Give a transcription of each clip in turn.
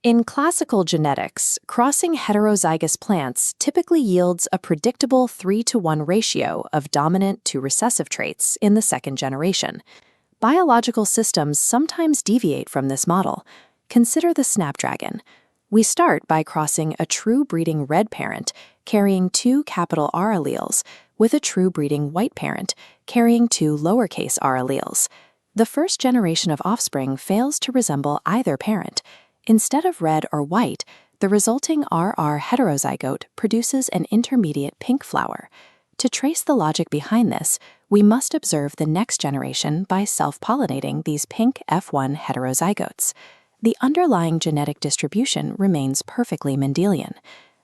In classical genetics, crossing heterozygous plants typically yields a predictable 3-to-1 ratio of dominant to recessive traits in the second generation. Biological systems sometimes deviate from this model. Consider the snapdragon. We start by crossing a true breeding red parent carrying two capital R alleles with a true breeding white parent carrying two lowercase r alleles. The first generation of offspring fails to resemble either parent. Instead of red or white, the resulting RR heterozygote produces an intermediate pink flower. To trace the logic behind this, we must observe the next generation by self-pollinating these pink F1 heterozygotes. The underlying genetic distribution remains perfectly Mendelian.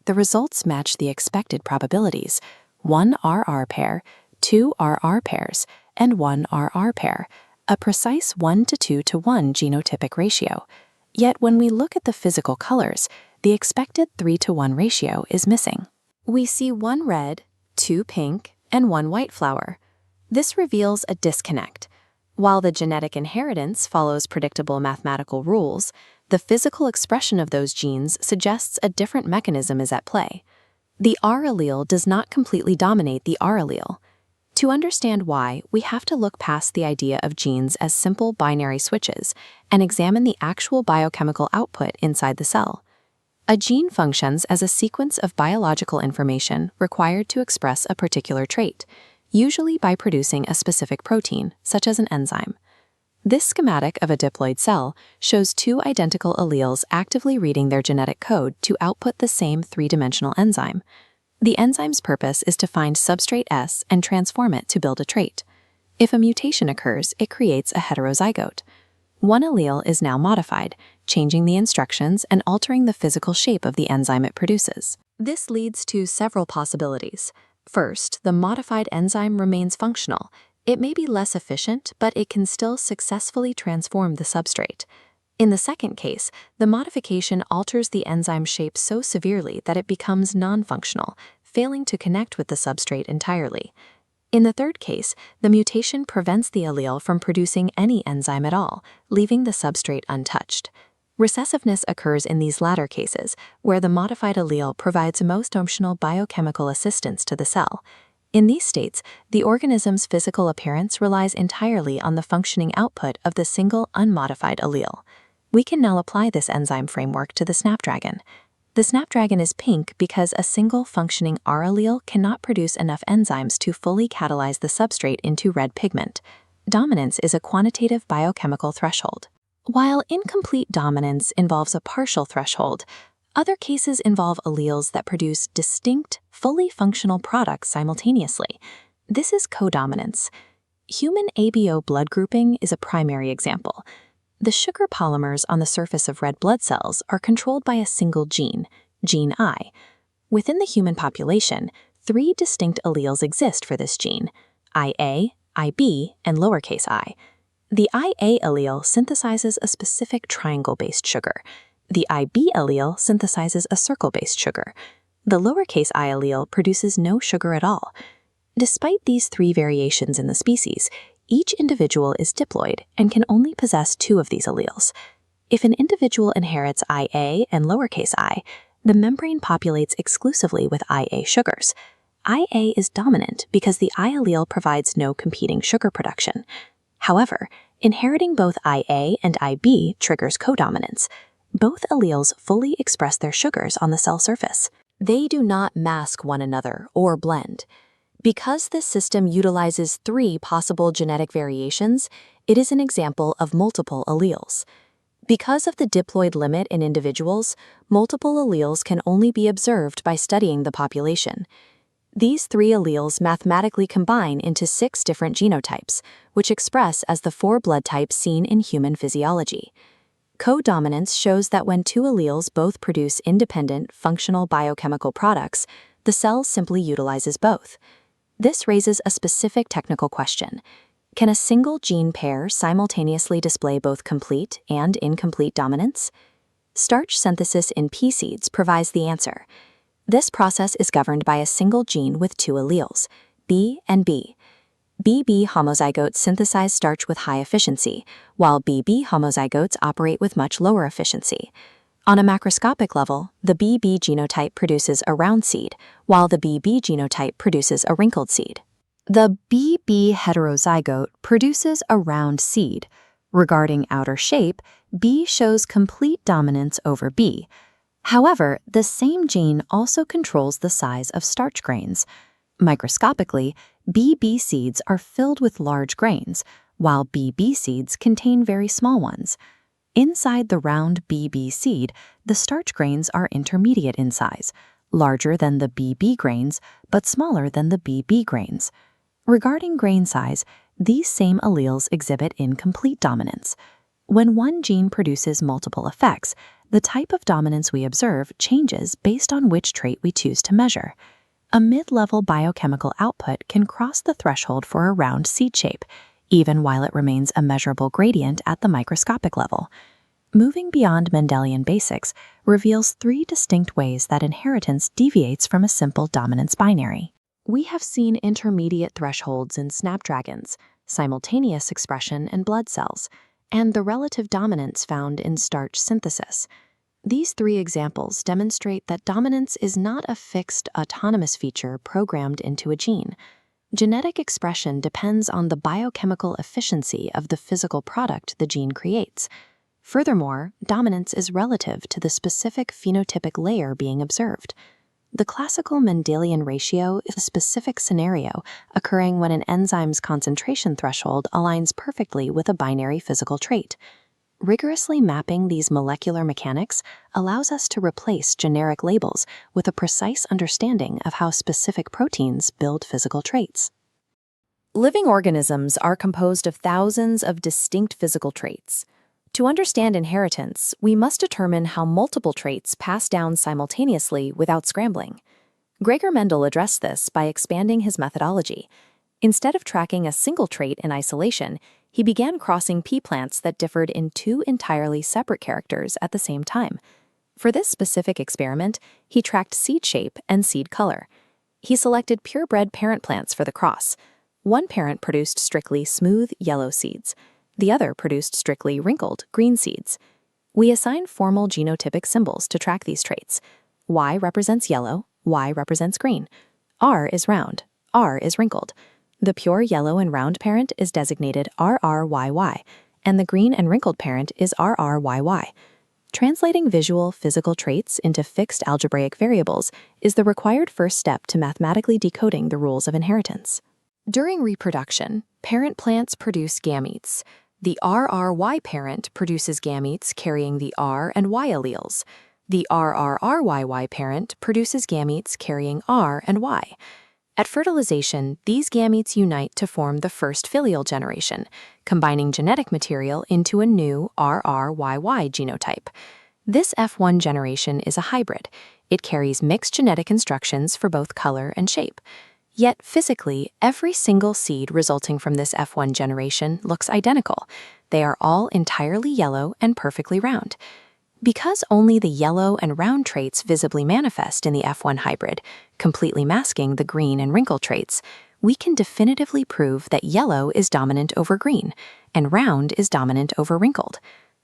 The results match the expected probabilities: one RR pair, two RR pairs, and one RR pair, a precise 1-to-2-to-1 genotypic ratio. Yet when we look at the physical colors, the expected 3-to-1 ratio is missing. We see one red, two pink, and one white flower. This reveals a disconnect. While the genetic inheritance follows predictable mathematical rules, the physical expression of those genes suggests a different mechanism is at play. The R allele does not completely dominate the R allele. To understand why, we have to look past the idea of genes as simple binary switches and examine the actual biochemical output inside the cell. A gene functions as a sequence of biological information required to express a particular trait, usually by producing a specific protein, such as an enzyme. This schematic of a diploid cell shows two identical alleles actively reading their genetic code to output the same three-dimensional enzyme. The enzyme's purpose is to find substrate S and transform it to build a trait. If a mutation occurs, it creates a heterozygote. One allele is now modified, changing the instructions and altering the physical shape of the enzyme it produces. This leads to several possibilities. First, the modified enzyme remains functional. It may be less efficient, but it can still successfully transform the substrate. In the second case, the modification alters the enzyme shape so severely that it becomes non-functional, failing to connect with the substrate entirely. In the third case, the mutation prevents the allele from producing any enzyme at all, leaving the substrate untouched. Recessiveness occurs in these latter cases, where the modified allele provides most functional biochemical assistance to the cell. In these states, the organism's physical appearance relies entirely on the functioning output of the single unmodified allele. We can now apply this enzyme framework to the snapdragon. The snapdragon is pink because a single functioning R allele cannot produce enough enzymes to fully catalyze the substrate into red pigment. Dominance is a quantitative biochemical threshold. While incomplete dominance involves a partial threshold, other cases involve alleles that produce distinct, fully functional products simultaneously. This is codominance. Human ABO blood grouping is a primary example. The sugar polymers on the surface of red blood cells are controlled by a single gene, gene I. Within the human population, three distinct alleles exist for this gene: IA, IB, and lowercase I. The IA allele synthesizes a specific triangle-based sugar. The IB allele synthesizes a circle-based sugar. The lowercase I allele produces no sugar at all. Despite these three variations in the species, each individual is diploid and can only possess two of these alleles. If an individual inherits IA and lowercase I, the membrane populates exclusively with IA sugars. IA is dominant because the I allele provides no competing sugar production. However, inheriting both IA and IB triggers codominance. Both alleles fully express their sugars on the cell surface. They do not mask one another or blend. Because this system utilizes three possible genetic variations, it is an example of multiple alleles. Because of the diploid limit in individuals, multiple alleles can only be observed by studying the population. These three alleles mathematically combine into 6 different genotypes, which express as the 4 blood types seen in human physiology. Codominance shows that when two alleles both produce independent, functional biochemical products, the cell simply utilizes both. This raises a specific technical question. Can a single gene pair simultaneously display both complete and incomplete dominance? Starch synthesis in pea seeds provides the answer. This process is governed by a single gene with two alleles, B and B. BB homozygotes synthesize starch with high efficiency, while BB homozygotes operate with much lower efficiency. On a macroscopic level, the BB genotype produces a round seed, while the BB genotype produces a wrinkled seed. The BB heterozygote produces a round seed. Regarding outer shape, B shows complete dominance over B. However, the same gene also controls the size of starch grains. Microscopically, BB seeds are filled with large grains, while BB seeds contain very small ones. Inside the round BB seed, the starch grains are intermediate in size, larger than the BB grains, but smaller than the BB grains. Regarding grain size, these same alleles exhibit incomplete dominance. When one gene produces multiple effects, the type of dominance we observe changes based on which trait we choose to measure. A mid-level biochemical output can cross the threshold for a round seed shape, even while it remains a measurable gradient at the microscopic level. Moving beyond Mendelian basics reveals three distinct ways that inheritance deviates from a simple dominance binary. We have seen intermediate thresholds in snapdragons, simultaneous expression in blood cells, and the relative dominance found in starch synthesis. These three examples demonstrate that dominance is not a fixed, autonomous feature programmed into a gene. Genetic expression depends on the biochemical efficiency of the physical product the gene creates. Furthermore, dominance is relative to the specific phenotypic layer being observed. The classical Mendelian ratio is a specific scenario occurring when an enzyme's concentration threshold aligns perfectly with a binary physical trait. Rigorously mapping these molecular mechanics allows us to replace generic labels with a precise understanding of how specific proteins build physical traits. Living organisms are composed of thousands of distinct physical traits. To understand inheritance, we must determine how multiple traits pass down simultaneously without scrambling. Gregor Mendel addressed this by expanding his methodology. Instead of tracking a single trait in isolation, he began crossing pea plants that differed in two entirely separate characters at the same time. For this specific experiment, he tracked seed shape and seed color. He selected purebred parent plants for the cross. One parent produced strictly smooth yellow seeds. The other produced strictly wrinkled green seeds. We assign formal genotypic symbols to track these traits. Y represents yellow, Y represents green. R is round, R is wrinkled. The pure yellow and round parent is designated RRYY, and the green and wrinkled parent is RRYY. Translating visual physical traits into fixed algebraic variables is the required first step to mathematically decoding the rules of inheritance. During reproduction, parent plants produce gametes. The RRY parent produces gametes carrying the R and Y alleles. The RRRYY parent produces gametes carrying R and Y. At fertilization, these gametes unite to form the first filial generation, combining genetic material into a new RRYY genotype. This F1 generation is a hybrid. It carries mixed genetic instructions for both color and shape. Yet physically, every single seed resulting from this F1 generation looks identical. They are all entirely yellow and perfectly round. Because only the yellow and round traits visibly manifest in the F1 hybrid, completely masking the green and wrinkle traits, we can definitively prove that yellow is dominant over green, and round is dominant over wrinkled.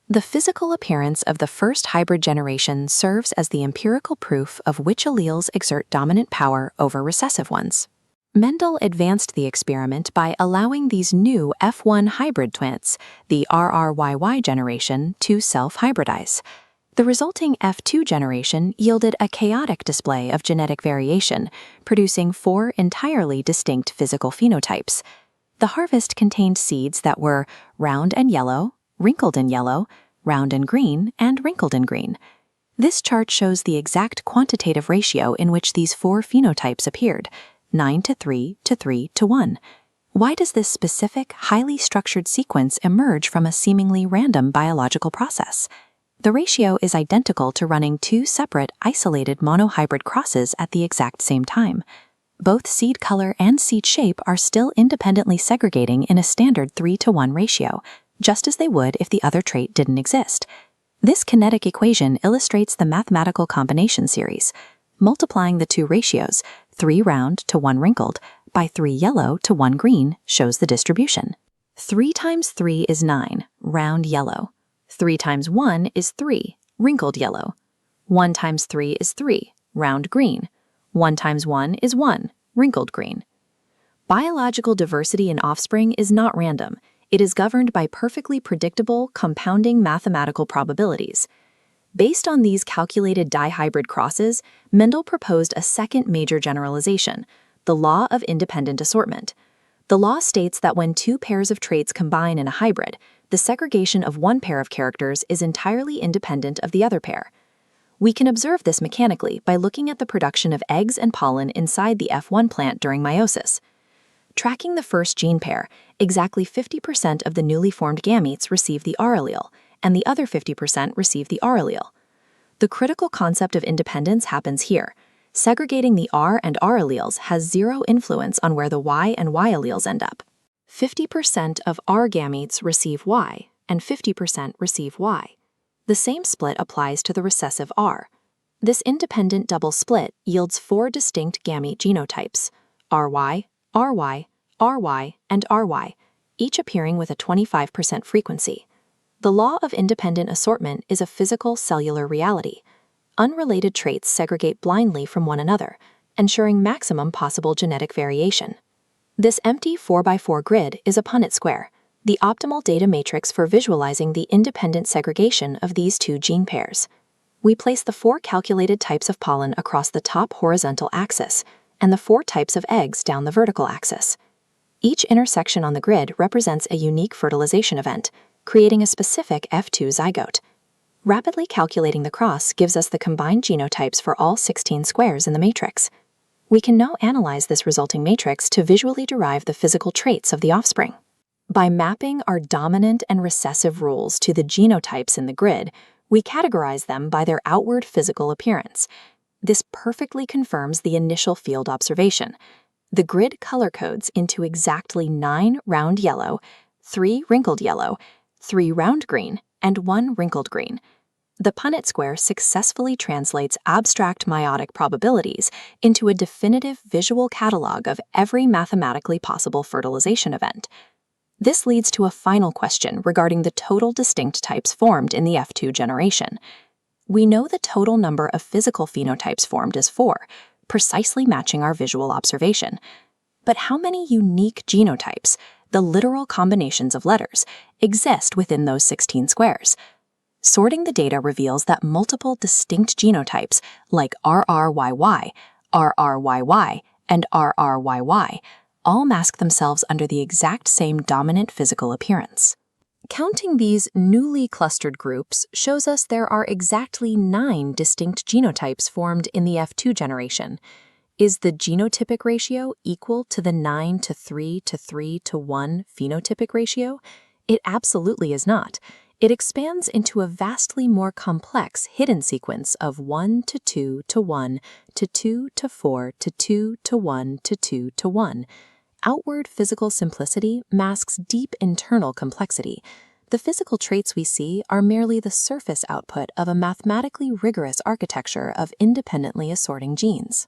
The physical appearance of the first hybrid generation serves as the empirical proof of which alleles exert dominant power over recessive ones. Mendel advanced the experiment by allowing these new F1 hybrid plants, the RRYY generation, to self-hybridize. The resulting F2 generation yielded a chaotic display of genetic variation, producing 4 entirely distinct physical phenotypes. The harvest contained seeds that were round and yellow, wrinkled and yellow, round and green, and wrinkled and green. This chart shows the exact quantitative ratio in which these 4 phenotypes appeared, 9:3 to 3:1. Why does this specific, highly structured sequence emerge from a seemingly random biological process? The ratio is identical to running 2 separate, isolated monohybrid crosses at the exact same time. Both seed color and seed shape are still independently segregating in a standard 3:1 ratio, just as they would if the other trait didn't exist. This kinetic equation illustrates the mathematical combination series. Multiplying the 2 ratios, 3 round to 1 wrinkled, by 3 yellow to 1 green shows the distribution. 3 times 3 is 9, round yellow. 3 times 1 is 3, wrinkled yellow. 1 times 3 is 3, round green. 1 times 1 is 1, wrinkled green. Biological diversity in offspring is not random. It is governed by perfectly predictable, compounding mathematical probabilities. Based on these calculated dihybrid crosses, Mendel proposed a second major generalization, the law of independent assortment. The law states that when two pairs of traits combine in a hybrid, the segregation of one pair of characters is entirely independent of the other pair. We can observe this mechanically by looking at the production of eggs and pollen inside the F1 plant during meiosis. Tracking the first gene pair, exactly 50% of the newly formed gametes receive the R allele, and the other 50% receive the R allele. The critical concept of independence happens here. Segregating the R and R alleles has zero influence on where the Y and Y alleles end up. 50% of R gametes receive Y, and 50% receive Y. The same split applies to the recessive R. This independent double split yields 4 distinct gamete genotypes: RY, RY, RY, and RY, each appearing with a 25% frequency. The law of independent assortment is a physical cellular reality. Unrelated traits segregate blindly from one another, ensuring maximum possible genetic variation. This empty 4x4 grid is a Punnett square, the optimal data matrix for visualizing the independent segregation of these two gene pairs. We place the 4 calculated types of pollen across the top horizontal axis, and the 4 types of eggs down the vertical axis. Each intersection on the grid represents a unique fertilization event, creating a specific F2 zygote. Rapidly calculating the cross gives us the combined genotypes for all 16 squares in the matrix. We can now analyze this resulting matrix to visually derive the physical traits of the offspring. By mapping our dominant and recessive rules to the genotypes in the grid, we categorize them by their outward physical appearance. This perfectly confirms the initial field observation. The grid color codes into exactly 9 round yellow, 3 wrinkled yellow, 3 round green, and 1 wrinkled green. The Punnett square successfully translates abstract meiotic probabilities into a definitive visual catalog of every mathematically possible fertilization event. This leads to a final question regarding the total distinct types formed in the F2 generation. We know the total number of physical phenotypes formed is 4, precisely matching our visual observation. But how many unique genotypes, the literal combinations of letters, exist within those 16 squares? Sorting the data reveals that multiple distinct genotypes, like RRYY, RRYY, and RRYY, all mask themselves under the exact same dominant physical appearance. Counting these newly clustered groups shows us there are exactly 9 distinct genotypes formed in the F2 generation. Is the genotypic ratio equal to the 9:3 to 3 to 1 phenotypic ratio? It absolutely is not. It expands into a vastly more complex hidden sequence of 1 to 2 to 1 to 2 to 4 to 2 to 1 to 2 to 1. Outward physical simplicity masks deep internal complexity. The physical traits we see are merely the surface output of a mathematically rigorous architecture of independently assorting genes.